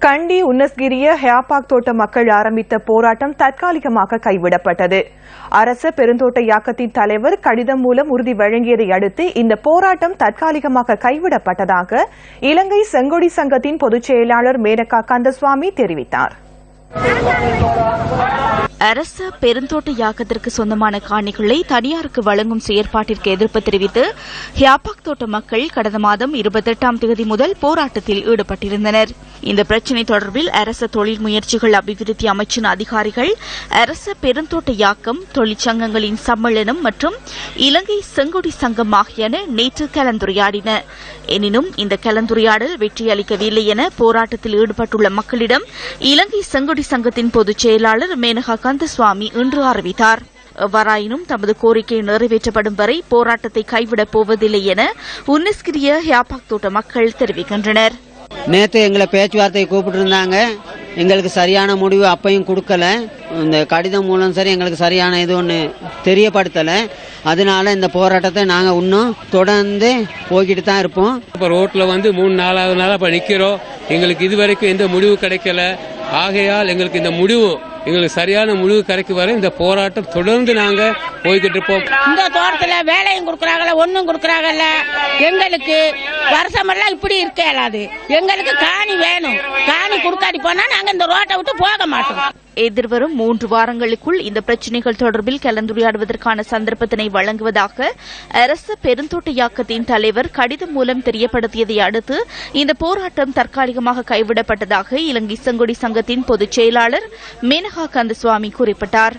கண்டி உன்னஸ்கிரிய ஹேபாக் தோட்ட மக்கள் ஆரம்பித்த போராட்டம் தற்காலிகமாக கைவிடப்பட்டது. அரச பெருந்தோட்ட இயக்கத்தின் தலைவர் கடிதம் மூலம் உறுதி வழங்கியதை அடுத்து இந்த போராட்டம் தற்காலிகமாக கைவிடப்பட்டதாக இலங்கை செங்கொடி சங்கத்தின் பொதுச் செயலாளர் மேனகா கந்தசுவாமி தெரிவித்தார். அரச பெருந்தோட்ட இயக்கத்திற்கு சொந்தமான காணிகளை தனியாருக்கு வழங்கும் செயற்பாட்டிற்கு எதிர்ப்பு தெரிவித்து ஹியாபாக் தோட்ட மக்கள் கடந்த மாதம் 28ஆம் தேதி முதல் போராட்டத்தில் ஈடுபட்டிருந்தனர். இந்த பிரச்சினை தொடர்பில் அரச தொழில் முயற்சிகள் அபிவிருத்தி அமைச்சின் அதிகாரிகள் அரச பெருந்தோட்ட இயக்கம், தொழிற்சங்கங்களின் சம்மேளனம் மற்றும் இலங்கை செங்கொடி சங்கம் ஆகியன நேற்று கலந்துரையாடின. எனினும் இந்த கலந்துரையாடல் வெற்றியளிக்கவில்லை என போராட்டத்தில் ஈடுபட்டுள்ள மக்களிடம் இலங்கை செங்கொடி சங்கத்தின் பொதுச் செயலாளர் மேனகா கந்தசுவாமி இன்று அறிவித்தார். எவ்வாறாயினும் தமது கோரிக்கை நிறைவேற்றப்படும் வரை போராட்டத்தை கைவிடப் போவதில்லை என உன்னஸ்கிரிய ஹியாபாக் தோட்ட மக்கள் தெரிவிக்கின்றனர். நேற்று எங்களை பேச்சுவார்த்தை கூப்பிட்டு இருந்தாங்க. எங்களுக்கு சரியான முடிவு அப்பையும் கொடுக்கல. இந்த கடிதம் மூலம் சரி எங்களுக்கு சரியான இது ஒன்று தெரியப்படுத்தல. அதனால இந்த போராட்டத்தை நாங்கள் இன்னும் தொடர்ந்து போய்கிட்டு தான் இருப்போம். இப்போ ரோட்டில் 3-4 நாளாக இப்போ நிற்கிறோம். எங்களுக்கு இதுவரைக்கும் எந்த முடிவு கிடைக்கல. ஆகையால் எங்களுக்கு இந்த முடிவு எங்களுக்கு சரியான முடிவு கிடைக்கும் வரை இந்த போராட்டம் தொடர்ந்து நாங்க போய்கிட்டு இருப்போம். இந்த தோட்டத்துல வேலையும் கொடுக்கறாங்கல்ல, ஒன்னும் கொடுக்கறாங்கல்ல. எங்களுக்கு வருஷமெல்லாம் இப்படி இருக்க இயலாது. எங்களுக்கு காணி வேணும். காணி கொடுக்காடி போனா நாங்க இந்த ரோட்டை விட்டு போக மாட்டோம். எதிர்வரும் 3 வாரங்களுக்குள் இந்த பிரச்சினைகள் தொடர்பில் கலந்துரையாடுவதற்கான சந்தர்ப்பத்தினை வழங்குவதாக அரச பெருந்தோட்ட இயக்கத்தின் தலைவர் கடிதம் மூலம் தெரியப்படுத்தியதை அடுத்து இந்த போராட்டம் தற்காலிகமாக கைவிடப்பட்டதாக இலங்கை செங்கொடி சங்கத்தின் பொதுச் செயலாளர் மேனகா கந்தசுவாமி குறிப்பிட்டார்.